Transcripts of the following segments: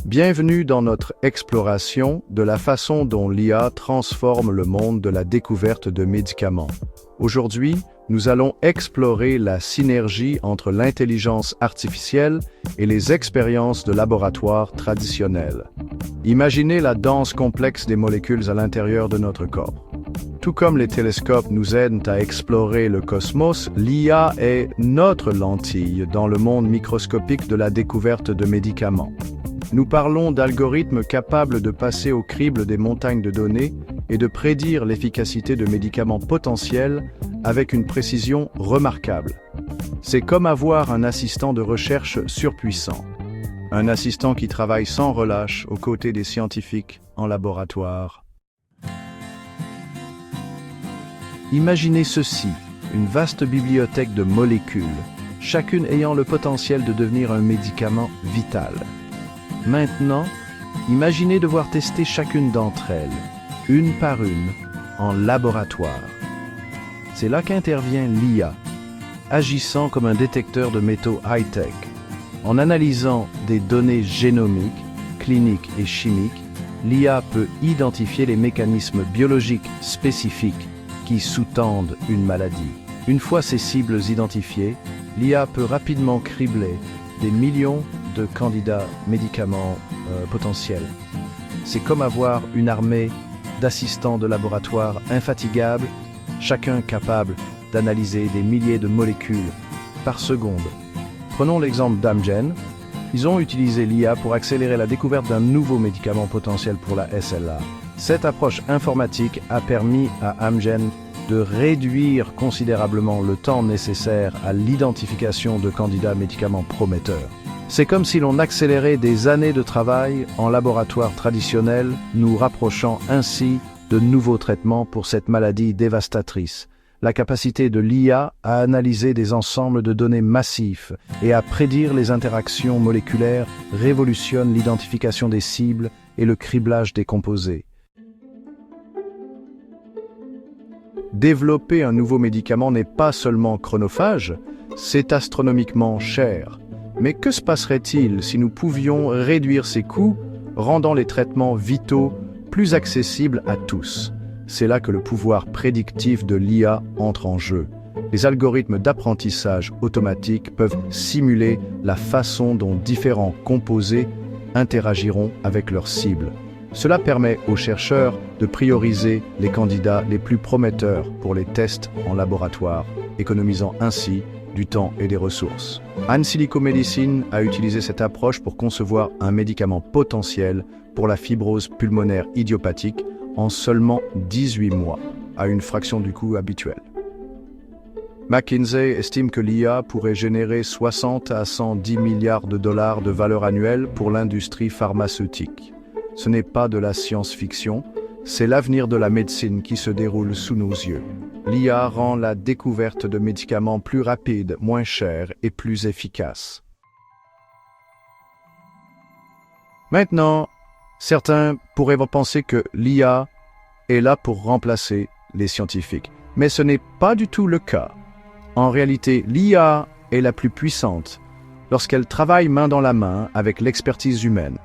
Bienvenue dans notre exploration de la façon dont l'IA transforme le monde de la découverte de médicaments. Aujourd'hui, nous allons explorer la synergie entre l'intelligence artificielle et les expériences de laboratoire traditionnelles. Imaginez la danse complexe des molécules à l'intérieur de notre corps. Tout comme les télescopes nous aident à explorer le cosmos, l'IA est notre lentille dans le monde microscopique de la découverte de médicaments. Nous parlons d'algorithmes capables de passer au crible des montagnes de données et de prédire l'efficacité de médicaments potentiels avec une précision remarquable. C'est comme avoir un assistant de recherche surpuissant. Un assistant qui travaille sans relâche aux côtés des scientifiques en laboratoire. Imaginez ceci, une vaste bibliothèque de molécules, chacune ayant le potentiel de devenir un médicament vital. Maintenant, imaginez devoir tester chacune d'entre elles, une par une, en laboratoire. C'est là qu'intervient l'IA, agissant comme un détecteur de métaux high-tech. En analysant des données génomiques, cliniques et chimiques, l'IA peut identifier les mécanismes biologiques spécifiques qui sous-tendent une maladie. Une fois ces cibles identifiées, l'IA peut rapidement cribler des millions de candidats médicaments potentiels. C'est comme avoir une armée d'assistants de laboratoire infatigables, chacun capable d'analyser des milliers de molécules par seconde. Prenons l'exemple d'Amgen. Ils ont utilisé l'IA pour accélérer la découverte d'un nouveau médicament potentiel pour la SLA. Cette approche informatique a permis à Amgen de réduire considérablement le temps nécessaire à l'identification de candidats médicaments prometteurs. C'est comme si l'on accélérait des années de travail en laboratoire traditionnel, nous rapprochant ainsi de nouveaux traitements pour cette maladie dévastatrice. La capacité de l'IA à analyser des ensembles de données massifs et à prédire les interactions moléculaires révolutionne l'identification des cibles et le criblage des composés. Développer un nouveau médicament n'est pas seulement chronophage, c'est astronomiquement cher. Mais que se passerait-il si nous pouvions réduire ces coûts, rendant les traitements vitaux plus accessibles à tous? C'est là que le pouvoir prédictif de l'IA entre en jeu. Les algorithmes d'apprentissage automatique peuvent simuler la façon dont différents composés interagiront avec leurs cibles. Cela permet aux chercheurs de prioriser les candidats les plus prometteurs pour les tests en laboratoire, économisant ainsi du temps et des ressources. Insilico Medicine a utilisé cette approche pour concevoir un médicament potentiel pour la fibrose pulmonaire idiopathique en seulement 18 mois, à une fraction du coût habituel. McKinsey estime que l'IA pourrait générer 60 à 110 milliards de dollars de valeur annuelle pour l'industrie pharmaceutique. Ce n'est pas de la science-fiction, c'est l'avenir de la médecine qui se déroule sous nos yeux. L'IA rend la découverte de médicaments plus rapide, moins cher et plus efficace. Maintenant, certains pourraient penser que l'IA est là pour remplacer les scientifiques. Mais ce n'est pas du tout le cas. En réalité, l'IA est la plus puissante lorsqu'elle travaille main dans la main avec l'expertise humaine.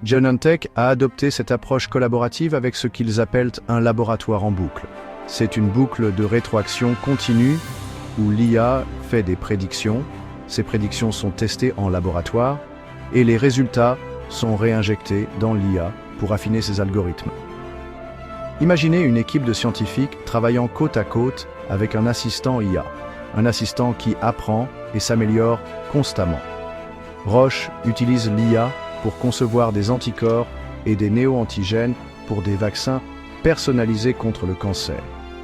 Genentech a adopté cette approche collaborative avec ce qu'ils appellent un laboratoire en boucle. C'est une boucle de rétroaction continue où l'IA fait des prédictions, ces prédictions sont testées en laboratoire et les résultats sont réinjectés dans l'IA pour affiner ses algorithmes. Imaginez une équipe de scientifiques travaillant côte à côte avec un assistant IA, un assistant qui apprend et s'améliore constamment. Roche utilise l'IA pour concevoir des anticorps et des néo-antigènes pour des vaccins personnalisés contre le cancer.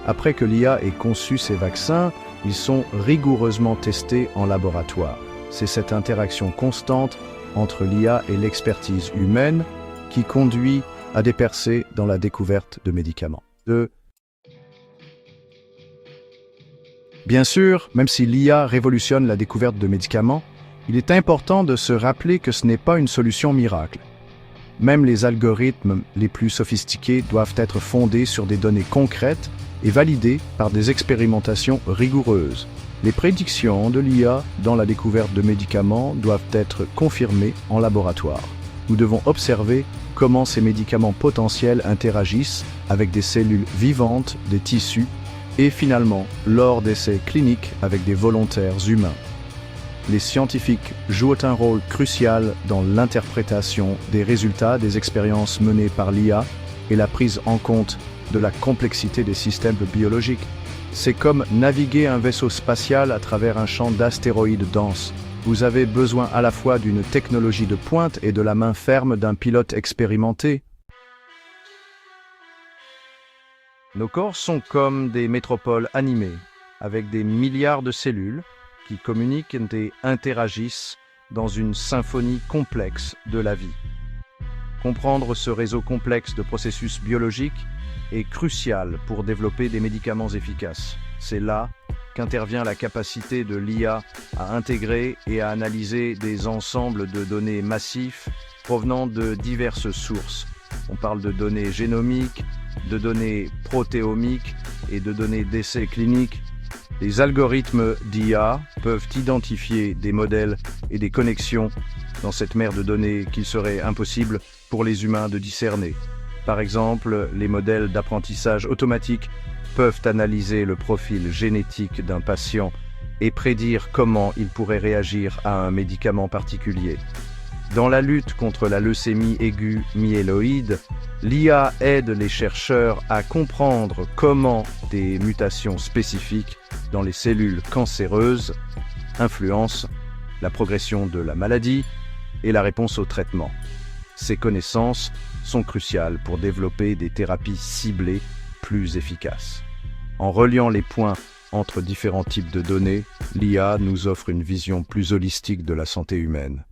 Après que l'IA ait conçu ces vaccins, ils sont rigoureusement testés en laboratoire. C'est cette interaction constante entre l'IA et l'expertise humaine qui conduit à des percées dans la découverte de médicaments. Bien sûr, même si l'IA révolutionne la découverte de médicaments, il est important de se rappeler que ce n'est pas une solution miracle. Même les algorithmes les plus sophistiqués doivent être fondés sur des données concrètes et validées par des expérimentations rigoureuses. Les prédictions de l'IA dans la découverte de médicaments doivent être confirmées en laboratoire. nous devons observer comment ces médicaments potentiels interagissent avec des cellules vivantes, des tissus, et finalement, lors d'essais cliniques avec des volontaires humains. Les scientifiques jouent un rôle crucial dans l'interprétation des résultats des expériences menées par l'IA et la prise en compte de la complexité des systèmes biologiques. C'est comme naviguer un vaisseau spatial à travers un champ d'astéroïdes dense. Vous avez besoin à la fois d'une technologie de pointe et de la main ferme d'un pilote expérimenté. Nos corps sont comme des métropoles animées, avec des milliards de cellules qui communiquent et interagissent dans une symphonie complexe de la vie. Comprendre ce réseau complexe de processus biologiques est crucial pour développer des médicaments efficaces. C'est là qu'intervient la capacité de l'IA à intégrer et à analyser des ensembles de données massifs provenant de diverses sources. On parle de données génomiques, de données protéomiques et de données d'essais cliniques. Les algorithmes d'IA peuvent identifier des modèles et des connexions dans cette mer de données qu'il serait impossible pour les humains de discerner. Par exemple, les modèles d'apprentissage automatique peuvent analyser le profil génétique d'un patient et prédire comment il pourrait réagir à un médicament particulier. Dans la lutte contre la leucémie aiguë myéloïde, l'IA aide les chercheurs à comprendre comment des mutations spécifiques dans les cellules cancéreuses influencent la progression de la maladie et la réponse au traitement. Ces connaissances sont cruciales pour développer des thérapies ciblées plus efficaces. En reliant les points entre différents types de données, l'IA nous offre une vision plus holistique de la santé humaine.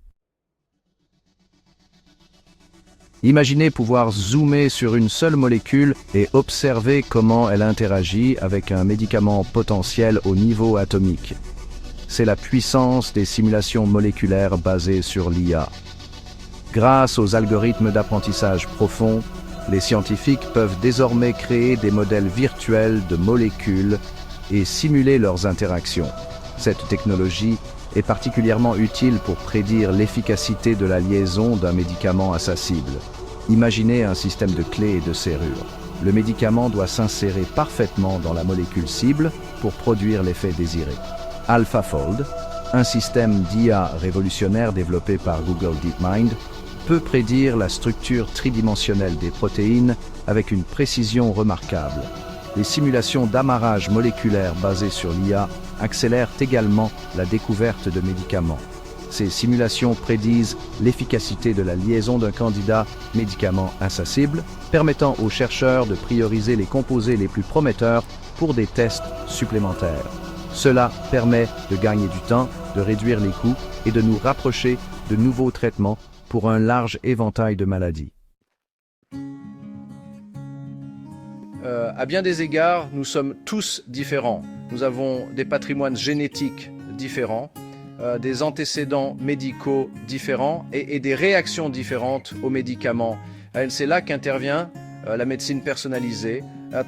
Imaginez pouvoir zoomer sur une seule molécule et observer comment elle interagit avec un médicament potentiel au niveau atomique. C'est la puissance des simulations moléculaires basées sur l'IA. Grâce aux algorithmes d'apprentissage profond, les scientifiques peuvent désormais créer des modèles virtuels de molécules et simuler leurs interactions. Cette technologie est particulièrement utile pour prédire l'efficacité de la liaison d'un médicament à sa cible. Imaginez un système de clés et de serrures. Le médicament doit s'insérer parfaitement dans la molécule cible pour produire l'effet désiré. AlphaFold, un système d'IA révolutionnaire développé par Google DeepMind, peut prédire la structure tridimensionnelle des protéines avec une précision remarquable. Les simulations d'amarrage moléculaire basées sur l'IA accélèrent également la découverte de médicaments. Ces simulations prédisent l'efficacité de la liaison d'un candidat médicament à sa cible, permettant aux chercheurs de prioriser les composés les plus prometteurs pour des tests supplémentaires. Cela permet de gagner du temps, de réduire les coûts et de nous rapprocher de nouveaux traitements pour un large éventail de maladies. À bien des égards, nous sommes tous différents. Nous avons des patrimoines génétiques différents, des antécédents médicaux différents et des réactions différentes aux médicaments. C'est là qu'intervient la médecine personnalisée.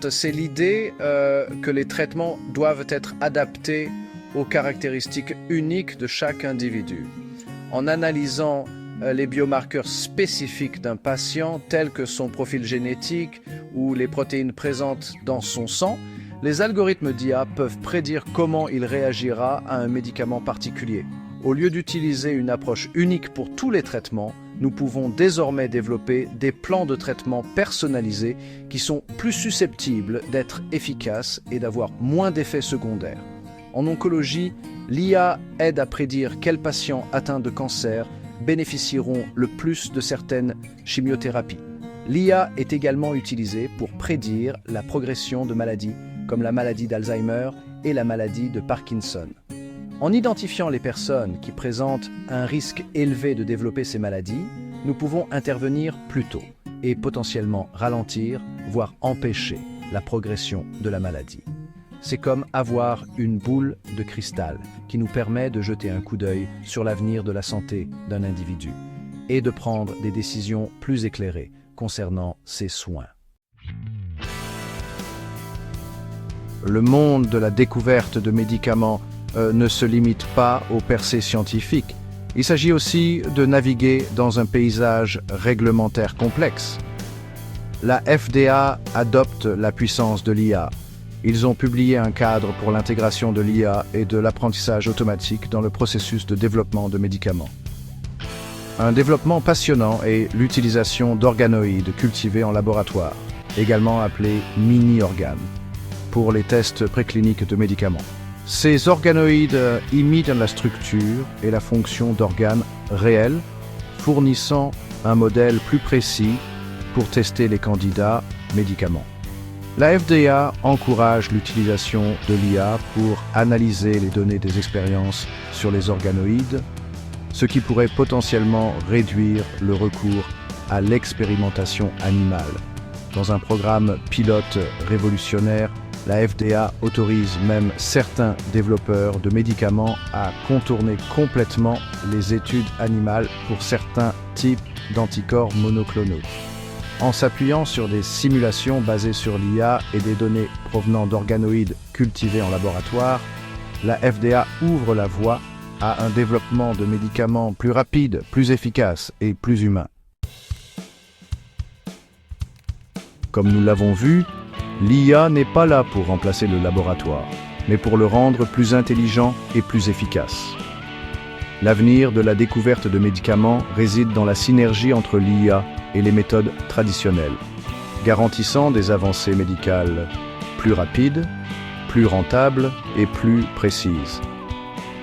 C'est l'idée que les traitements doivent être adaptés aux caractéristiques uniques de chaque individu. En analysant les biomarqueurs spécifiques d'un patient, tels que son profil génétique ou les protéines présentes dans son sang, les algorithmes d'IA peuvent prédire comment il réagira à un médicament particulier. Au lieu d'utiliser une approche unique pour tous les traitements, nous pouvons désormais développer des plans de traitement personnalisés qui sont plus susceptibles d'être efficaces et d'avoir moins d'effets secondaires. En oncologie, l'IA aide à prédire quels patients atteints de cancer bénéficieront le plus de certaines chimiothérapies. L'IA est également utilisée pour prédire la progression de maladies comme la maladie d'Alzheimer et la maladie de Parkinson. En identifiant les personnes qui présentent un risque élevé de développer ces maladies, nous pouvons intervenir plus tôt et potentiellement ralentir, voire empêcher la progression de la maladie. C'est comme avoir une boule de cristal qui nous permet de jeter un coup d'œil sur l'avenir de la santé d'un individu et de prendre des décisions plus éclairées concernant ses soins. Le monde de la découverte de médicaments ne se limite pas aux percées scientifiques. Il s'agit aussi de naviguer dans un paysage réglementaire complexe. La FDA adopte la puissance de l'IA. Ils ont publié un cadre pour l'intégration de l'IA et de l'apprentissage automatique dans le processus de développement de médicaments. Un développement passionnant est l'utilisation d'organoïdes cultivés en laboratoire, également appelés mini-organes, pour les tests précliniques de médicaments. Ces organoïdes imitent la structure et la fonction d'organes réels, fournissant un modèle plus précis pour tester les candidats médicaments. La FDA encourage l'utilisation de l'IA pour analyser les données des expériences sur les organoïdes, ce qui pourrait potentiellement réduire le recours à l'expérimentation animale. Dans un programme pilote révolutionnaire, la FDA autorise même certains développeurs de médicaments à contourner complètement les études animales pour certains types d'anticorps monoclonaux. En s'appuyant sur des simulations basées sur l'IA et des données provenant d'organoïdes cultivés en laboratoire, la FDA ouvre la voie à un développement de médicaments plus rapide, plus efficace et plus humain. Comme nous l'avons vu, l'IA n'est pas là pour remplacer le laboratoire, mais pour le rendre plus intelligent et plus efficace. L'avenir de la découverte de médicaments réside dans la synergie entre l'IA et les méthodes traditionnelles, garantissant des avancées médicales plus rapides, plus rentables et plus précises.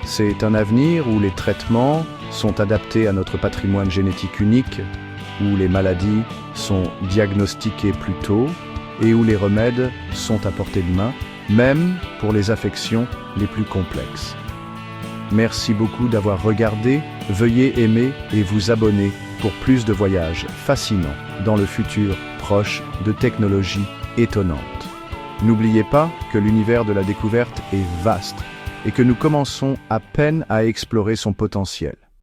C'est un avenir où les traitements sont adaptés à notre patrimoine génétique unique, où les maladies sont diagnostiquées plus tôt et où les remèdes sont à portée de main, même pour les affections les plus complexes. Merci beaucoup d'avoir regardé, veuillez aimer et vous abonner pour plus de voyages fascinants dans le futur proche de technologies étonnantes. N'oubliez pas que l'univers de la découverte est vaste et que nous commençons à peine à explorer son potentiel.